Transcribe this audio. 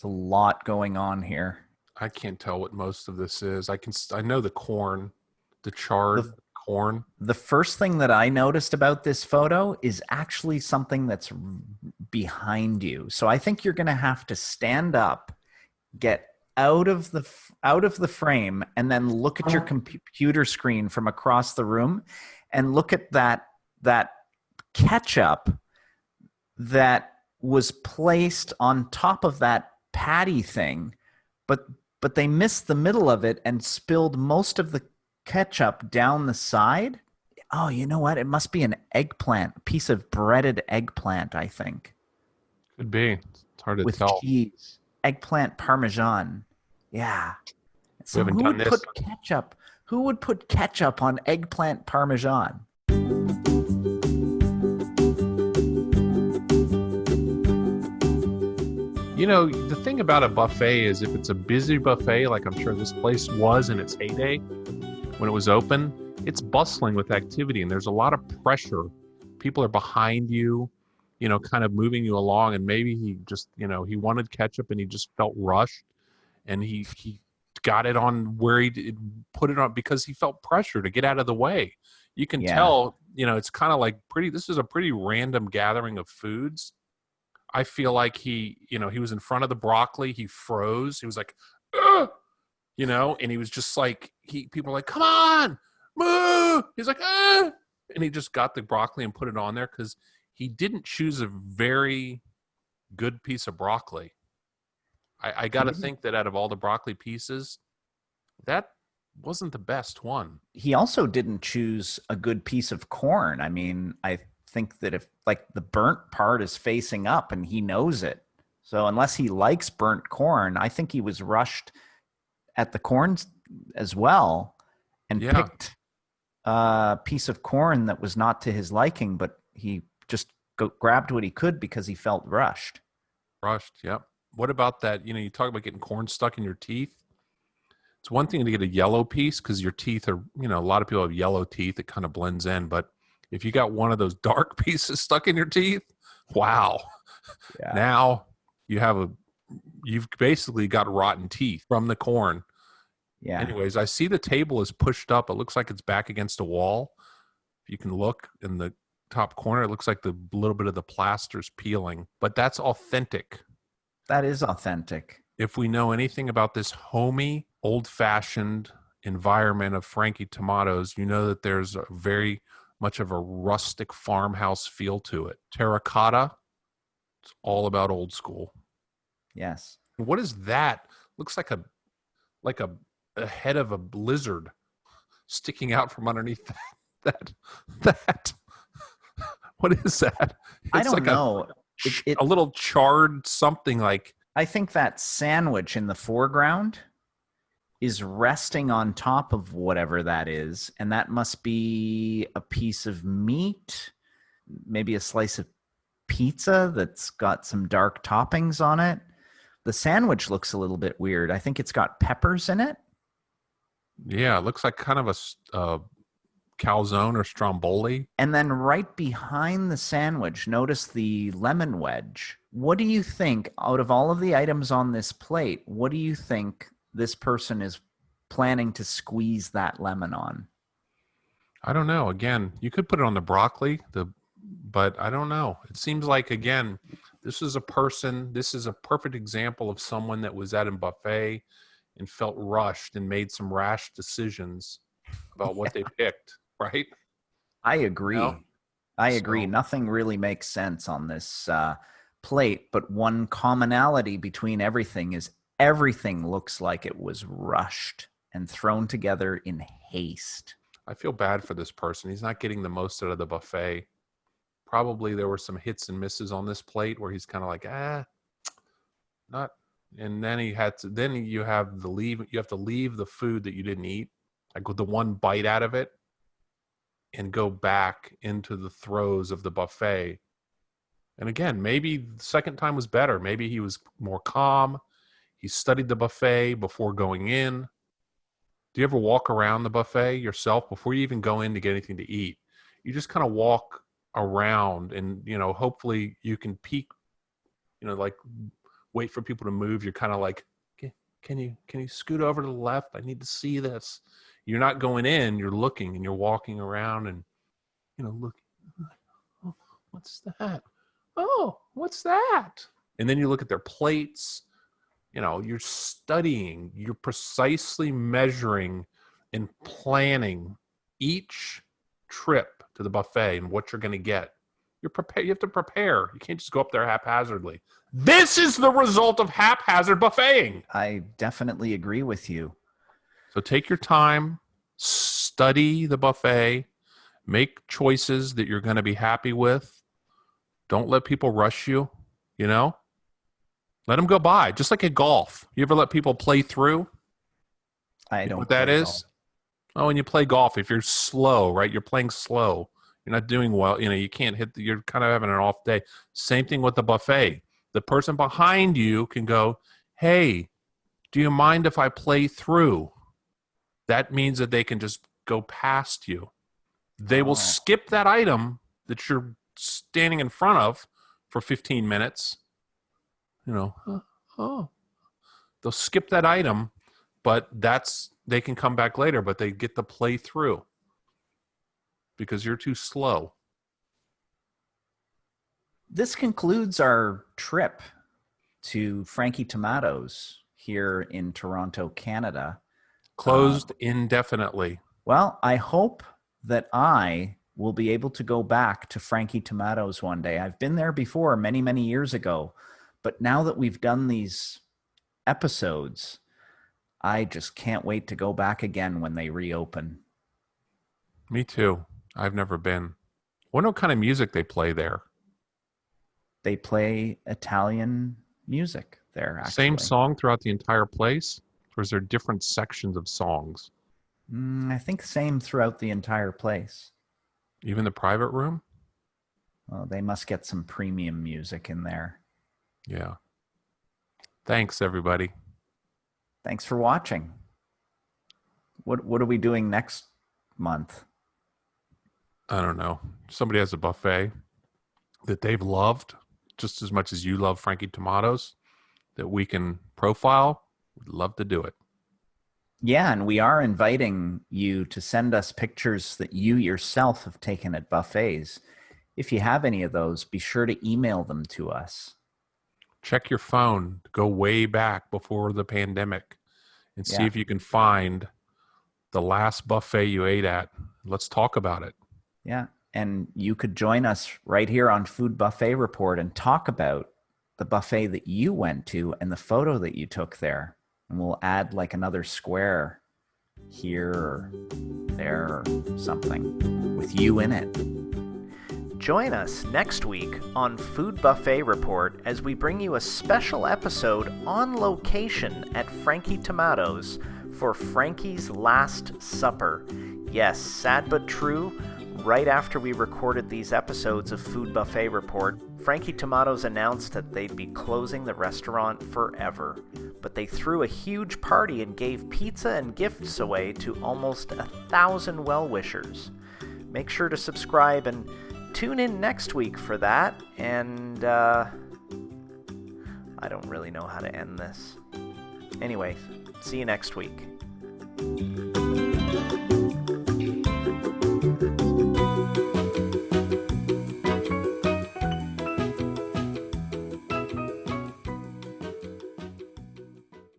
a lot going on here. I can't tell what most of this is. I know the corn, the The charred corn. the first thing that I noticed about this photo is actually something that's behind you. So I think you're going to have to stand up, get out of the frame, and then look at your computer screen from across the room, and look at that ketchup that was placed on top of that patty thing, but they missed the middle of it and spilled most of the ketchup down the side. Oh, you know what? It must be an eggplant, a piece of breaded eggplant, I think, Could be. It's hard to with tell. cheese. Eggplant Parmesan. Yeah. We So haven't who done would this. put ketchup? Who would put ketchup on eggplant Parmesan? You know, the thing about a buffet is if it's a busy buffet, like I'm sure this place was in its heyday when it was open, it's bustling with activity and there's a lot of pressure. People are behind you, kind of moving you along. And maybe he just, he wanted ketchup and he just felt rushed and he got it on where put it on because he felt pressure to get out of the way. You can Yeah. tell, it's kind of like this is a pretty random gathering of foods. I feel like he was in front of the broccoli. He froze. He was like, ugh! And he was just like, people were like, come on, move. He's like, ah, and he just got the broccoli and put it on there because he didn't choose a very good piece of broccoli. I got He to didn't. think that out of all the broccoli pieces, that wasn't the best one. He also didn't choose a good piece of corn. I mean, I think that if like the burnt part is facing up and he knows it. So unless he likes burnt corn, I think he was rushed at the corn as well and Yeah, picked a piece of corn that was not to his liking, but he just grabbed what he could because he felt rushed. rushed. Yep. What about that? You talk about getting corn stuck in your teeth. It's one thing to get a yellow piece because your teeth are, a lot of people have yellow teeth. It kind of blends in. But if you got one of those dark pieces stuck in your teeth, wow. Yeah. Now you've basically got rotten teeth from the corn. Yeah. Anyways, I see the table is pushed up. It looks like it's back against a wall. If you can look in the top corner, it looks like the little bit of the plaster's peeling, but that's authentic. That is authentic. If we know anything about this homey, old-fashioned environment of Frankie Tomatoes, you know that there's a very much of a rustic farmhouse feel to it. Terracotta, it's all about old school. Yes. What is that? Looks like a head of a lizard sticking out from underneath that. What is that? I It's don't like know. a little charred something like. I think that sandwich in the foreground is resting on top of whatever that is, and that must be a piece of meat, maybe a slice of pizza that's got some dark toppings on it. The sandwich looks a little bit weird. I think it's got peppers in it. Yeah, it looks like kind of a calzone or stromboli. And then right behind the sandwich, notice the lemon wedge. What do you think, out of all of the items on this plate, what do you think this person is planning to squeeze that lemon on? I don't know. Again, you could put it on the broccoli, but I don't know. It seems like again, this is a perfect example of someone that was at a buffet and felt rushed and made some rash decisions about what they picked, right? I You know? agree. I agree. So Nothing really makes sense on this plate, but one commonality between everything is everything looks like it was rushed and thrown together in haste. I feel bad for this person. He's not getting the most out of the buffet. Probably there were some hits and misses on this plate where he's kind of like, not. And then then you have to leave the food that you didn't eat, like with the one bite out of it, and go back into the throes of the buffet. And again, maybe the second time was better. Maybe he was more calm. He studied the buffet before going in. Do you ever walk around the buffet yourself before you even go in to get anything to eat? You just kind of walk around and, hopefully you can peek, like wait for people to move. You're kind of like, can you scoot over to the left? I need to see this. You're not going in, you're looking and you're walking around and, look, oh, what's that? Oh, what's that? And then you look at their plates. You're studying, you're precisely measuring and planning each trip to the buffet and what you're going to get. You have to prepare. You can't just go up there haphazardly. This is the result of haphazard buffeting. I definitely agree with you. So take your time, study the buffet, make choices that you're going to be happy with. Don't let people rush you, Let them go by, just like at golf. You ever let people play through? I You know don't what that play is? golf. Oh, when you play golf, if you're slow, right? You're playing slow. You're not doing well. You can't you're kind of having an off day. Same thing with the buffet. The person behind you can go, hey, do you mind if I play through? That means that they can just go past you. They will skip that item that you're standing in front of for 15 minutes. They'll skip that item, but they can come back later, but they get to play through because you're too slow. This concludes our trip to Frankie Tomato's here in Toronto, Canada. Closed indefinitely. Well, I hope that I will be able to go back to Frankie Tomato's one day. I've been there before many, many years ago, but now that we've done these episodes, I just can't wait to go back again when they reopen. Me too. I've never been. Wonder what kind of music they play there. They play Italian music there, actually. Same song throughout the entire place? Or is there different sections of songs? I think same throughout the entire place. Even the private room? Well, they must get some premium music in there. Yeah. Thanks, everybody. Thanks for watching. What are we doing next month? I don't know. Somebody has a buffet that they've loved just as much as you love Frankie Tomatoes that we can profile. We'd love to do it. Yeah, and we are inviting you to send us pictures that you yourself have taken at buffets. If you have any of those, be sure to email them to us. Check your phone. Go way back before the pandemic and see if you can find the last buffet you ate at. Let's talk about it. Yeah, and you could join us right here on Food Buffet Report and talk about the buffet that you went to and the photo that you took there. And we'll add like another square here or there or something with you in it. Join us next week on Food Buffet Report as we bring you a special episode on location at Frankie Tomato's for Frankie's Last Supper. Yes, sad but true. Right after we recorded these episodes of Food Buffet Report, Frankie Tomato's announced that they'd be closing the restaurant forever. But they threw a huge party and gave pizza and gifts away to almost 1,000 well-wishers. Make sure to subscribe and tune in next week for that. And I don't really know how to end this. Anyway, see you next week.